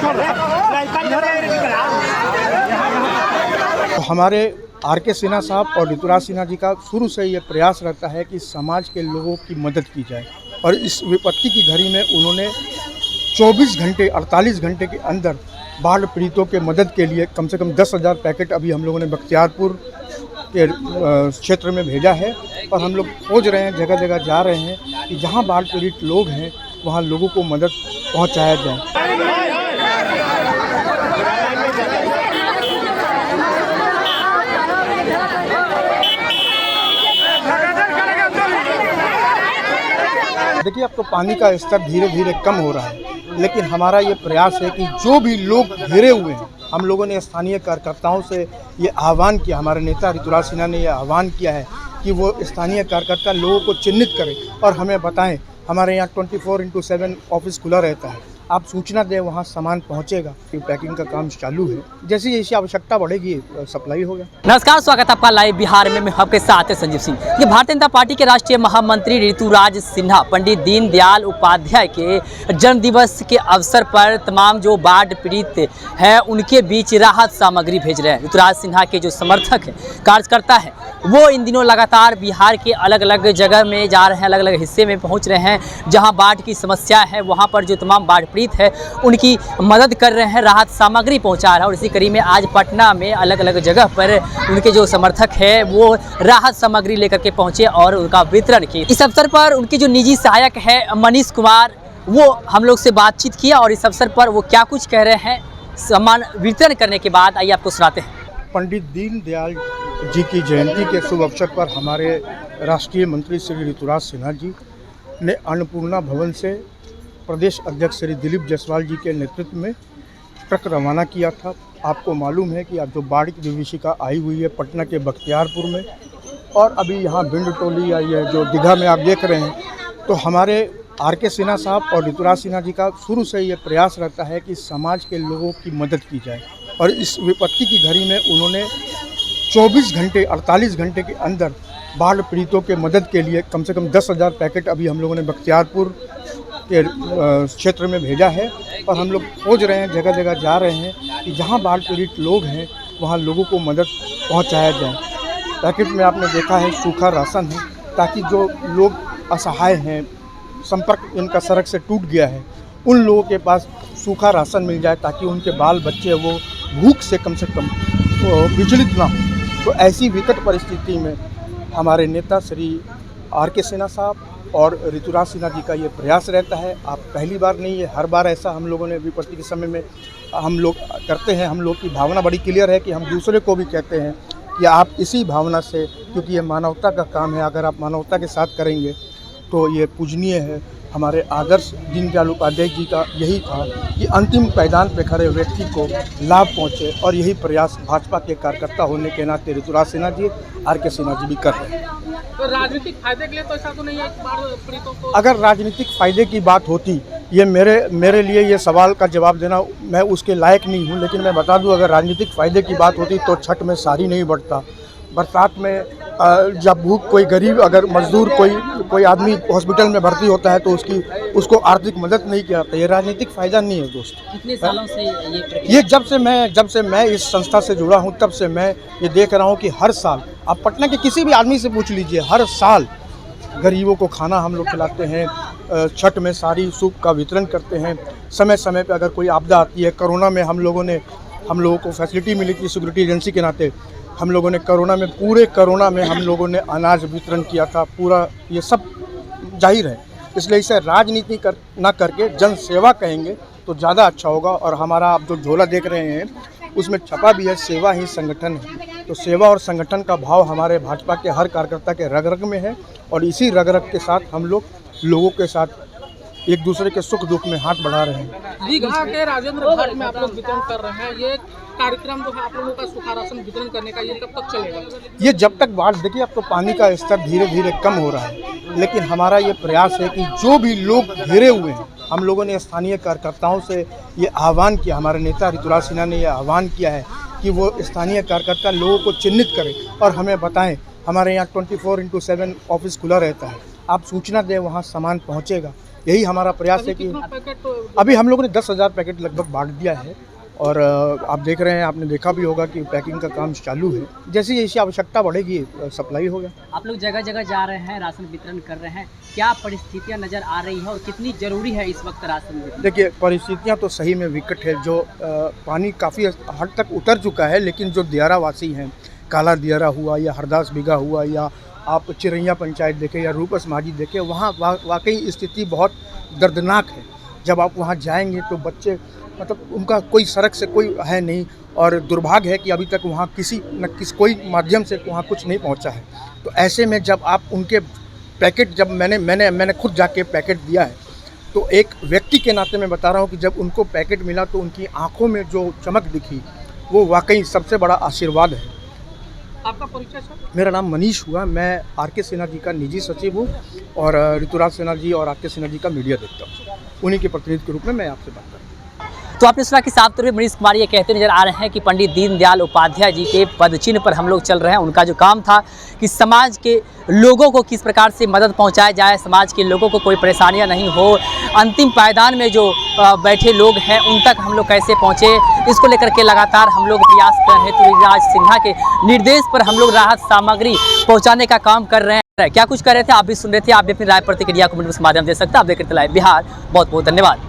तो हमारे आर.के. सिन्हा साहब और ऋतुराज सिन्हा जी का शुरू से ये प्रयास रहता है कि समाज के लोगों की मदद की जाए, और इस विपत्ति की घड़ी में उन्होंने 24 घंटे 48 घंटे के अंदर बाढ़ पीड़ितों के मदद के लिए कम से कम 10,000 पैकेट अभी हम लोगों ने बख्तियारपुर के क्षेत्र में भेजा है। और हम लोग खोज रहे हैं, जगह जगह जा रहे हैं कि जहां बाढ़ पीड़ित लोग हैं वहां लोगों को मदद पहुंचाया जाए। देखिए, अब तो पानी का स्तर धीरे धीरे कम हो रहा है, लेकिन हमारा ये प्रयास है कि जो भी लोग घिरे हुए हैं, हम लोगों ने स्थानीय कार्यकर्ताओं से ये आह्वान किया, हमारे नेता ऋतुराज सिन्हा ने यह आह्वान किया है कि वो स्थानीय कार्यकर्ता लोगों को चिन्हित करें और हमें बताएं। हमारे यहाँ 24/7 ऑफिस खुला रहता है, आप सूचना दें, वहाँ सामान पहुँचेगा। पैकिंग का काम चालू है, जैसी जैसी आवश्यकता बढ़ेगी सप्लाई होगा। नमस्कार, स्वागत है आपका लाइव बिहार में। मैं आपके साथ संजीव सिंह। ये भारतीय जनता पार्टी के राष्ट्रीय महामंत्री ऋतुराज सिन्हा पंडित दीनदयाल उपाध्याय के जन्मदिवस के अवसर पर तमाम जो बाढ़ पीड़ित हैं उनके बीच राहत सामग्री भेज रहे हैं। ऋतुराज सिन्हा के जो समर्थक हैं, कार्यकर्ता हैं, वो इन दिनों लगातार बिहार के अलग अलग जगह में जा रहे हैं, अलग अलग हिस्से में पहुँच रहे हैं जहाँ बाढ़ की समस्या है। वहाँ पर जो तमाम बाढ़ है उनकी मदद कर रहे हैं, राहत सामग्री पहुंचा रहा है। और इसी कड़ी में आज पटना में अलग अलग जगह पर उनके जो समर्थक हैं वो राहत सामग्री लेकर के पहुंचे और उनका वितरण किया। इस अवसर पर उनके जो निजी सहायक है मनीष कुमार, वो हम लोग से बातचीत किया और इस अवसर पर वो क्या कुछ कह रहे हैं सामान वितरण करने के बाद आइए आपको सुनाते हैं। पंडित दीनदयाल जी की जयंती के शुभ अवसर पर हमारे राष्ट्रीय मंत्री श्री ऋतुराज सिन्हा जी ने अन्नपूर्णा भवन से प्रदेश अध्यक्ष श्री दिलीप जायसवाल जी के नेतृत्व में ट्रक रवाना किया था। आपको मालूम है कि अब जो बाढ़ की विभीषिका आई हुई है पटना के बख्तियारपुर में, और अभी यहाँ भिंड टोली या ये जो दीघा में आप देख रहे हैं, तो हमारे आर.के. सिन्हा साहब और ऋतुराज सिन्हा जी का शुरू से ये प्रयास रहता है कि समाज के लोगों की मदद की जाए। और इस विपत्ति की घड़ी में उन्होंने 24 घंटे 48 घंटे के अंदर बाढ़ पीड़ितों के मदद के लिए कम से कम 10,000 पैकेट अभी हम लोगों ने बख्तियारपुर के क्षेत्र में भेजा है। और हम लोग खोज रहे हैं, जगह जगह जा रहे हैं कि जहां बाढ़ पीड़ित लोग हैं वहां लोगों को मदद पहुंचाया जाए। पैकेट में आपने देखा है सूखा राशन है, ताकि जो लोग असहाय हैं, संपर्क इनका सड़क से टूट गया है, उन लोगों के पास सूखा राशन मिल जाए, ताकि उनके बाल बच्चे वो भूख से कम विचलित ना हो। तो ऐसी विकट परिस्थिति में हमारे नेता श्री आर.के. सिन्हा साहब और ऋतुराज सिन्हा जी का ये प्रयास रहता है। आप पहली बार नहीं है, हर बार ऐसा हम लोगों ने विपत्ति के समय में हम लोग करते हैं। हम लोग की भावना बड़ी क्लियर है कि हम दूसरे को भी कहते हैं कि आप इसी भावना से, क्योंकि ये मानवता का काम है, अगर आप मानवता के साथ करेंगे तो ये पूजनीय है। हमारे आदर्श दीनदयाल उपाध्याय जी का यही था कि अंतिम पायदान पे खड़े व्यक्ति को लाभ पहुंचे, और यही प्रयास भाजपा के कार्यकर्ता होने के नाते ऋतुराज सिन्हा जी, आर.के. सिन्हा जी भी कर रहे हैं। तो राजनीतिक फायदे के लिए तो ऐसा तो नहीं है कि बाढ़ पीड़ितों को, अगर राजनीतिक फायदे की बात होती, ये मेरे लिए ये सवाल का जवाब देना मैं उसके लायक नहीं हूँ, लेकिन मैं बता दूँ, अगर राजनीतिक फ़ायदे की बात होती तो छठ में साड़ी नहीं बढ़ता। बरसात में जब भूख, कोई गरीब अगर मजदूर कोई आदमी हॉस्पिटल में भर्ती होता है तो उसको आर्थिक मदद नहीं किया जाता। ये राजनीतिक फ़ायदा नहीं है दोस्त। कितने सालों से ये जब से मैं इस संस्था से जुड़ा हूँ तब से मैं ये देख रहा हूँ कि हर साल, आप पटना के किसी भी आदमी से पूछ लीजिए, हर साल गरीबों को खाना हम लोग खिलाते हैं, छठ में साड़ी सूप का वितरण करते हैं। समय समय पर अगर कोई आपदा आती है, कोरोना में हम लोगों को फैसिलिटी मिली थी सिक्योरिटी एजेंसी के नाते, हम लोगों ने पूरे कोरोना में हम लोगों ने अनाज वितरण किया था। पूरा ये सब जाहिर है, इसलिए इसे राजनीति ना करके जन सेवा कहेंगे तो ज़्यादा अच्छा होगा। और हमारा आप जो झोला देख रहे हैं उसमें छपा भी है, सेवा ही संगठन है। तो सेवा और संगठन का भाव हमारे भाजपा के हर कार्यकर्ता के रग रग में है, और इसी रग रग के साथ हम लोगों के साथ एक दूसरे के सुख दुख में हाथ बढ़ा रहे हैं। दीघा के राजेंद्र घाट में आप लोग वितरण कर रहे हैं, ये कार्यक्रम जो है आप लोगों का सूखा राशन वितरण करने का, ये कब तक चलेगा? ये जब तक बाढ़, देखिए अब तो पानी का स्तर धीरे धीरे कम हो रहा है, लेकिन हमारा ये प्रयास है कि जो भी लोग घिरे हुए हैं, हम लोगों ने स्थानीय कार्यकर्ताओं से ये आह्वान किया, हमारे नेता ऋतुराज सिन्हा ने यह आह्वान किया है कि वो स्थानीय कार्यकर्ता लोगों को चिन्हित करें और हमें बताएं। हमारे यहाँ 24/7 ऑफिस खुला रहता है, आप सूचना दें, वहाँ सामान पहुँचेगा। यही हमारा प्रयास है कि कितना पैकेट अभी हम लोगों ने 10,000 पैकेट लगभग बांट दिया है और आप देख रहे हैं, आपने देखा भी होगा कि पैकिंग का काम चालू है। जैसे जैसी आवश्यकता बढ़ेगी सप्लाई होगा। आप लोग जगह जगह जा रहे हैं, राशन वितरण कर रहे हैं, क्या परिस्थितियां नजर आ रही है और कितनी जरूरी है इस वक्त राशन वितरण? देखिए, परिस्थितियां तो सही में विकट है। जो पानी काफ़ी हद तक उतर चुका है, लेकिन जो दियारावासी हैं, काला दियारा हुआ या हरदास बिगा हुआ या आप चिरैया पंचायत देखें या रूपस माझी देखें, वहाँ वाकई स्थिति बहुत दर्दनाक है। जब आप वहाँ जाएंगे तो बच्चे मतलब उनका कोई सड़क से कोई है नहीं, और दुर्भाग्य है कि अभी तक वहाँ कोई माध्यम से वहाँ कुछ नहीं पहुँचा है। तो ऐसे में जब आप उनके पैकेट, जब मैंने खुद जाके पैकेट दिया है, तो एक व्यक्ति के नाते मैं बता रहा हूँ कि जब उनको पैकेट मिला तो उनकी आंखों में जो चमक दिखी वो वाकई सबसे बड़ा आशीर्वाद है। आपका परिचय सर? मेरा नाम मनीष हुआ, मैं आर.के. सिन्हा जी का निजी सचिव हूँ और ऋतुराज सिन्हा जी और आर.के. सिन्हा जी का मीडिया देखता हूँ। उन्हीं के प्रतिनिधि के रूप में मैं आपसे बात कर रहा हूँ। तो आपने सुना कि साफ तौर पर मनीष कुमार ये कहते नजर आ रहे हैं कि पंडित दीनदयाल उपाध्याय जी के पदचिन्ह पर हम लोग चल रहे हैं। उनका जो काम था कि समाज के लोगों को किस प्रकार से मदद पहुंचाया जाए, समाज के लोगों को कोई परेशानियां नहीं हो, अंतिम पायदान में जो बैठे लोग हैं उन तक हम लोग कैसे पहुंचे, इसको लेकर के लगातार हम लोग प्रयास कर रहे हैं। ऋतुराज सिन्हा के निर्देश पर हम लोग राहत सामग्री पहुँचाने का काम कर रहे हैं। क्या कुछ कर रहे थे आप भी सुन रहे थे। आप भी अपनी राय प्रतिक्रिया कमेंट के माध्यम दे सकते हैं। आप देख रहे थे लाइव बिहार। बहुत बहुत धन्यवाद।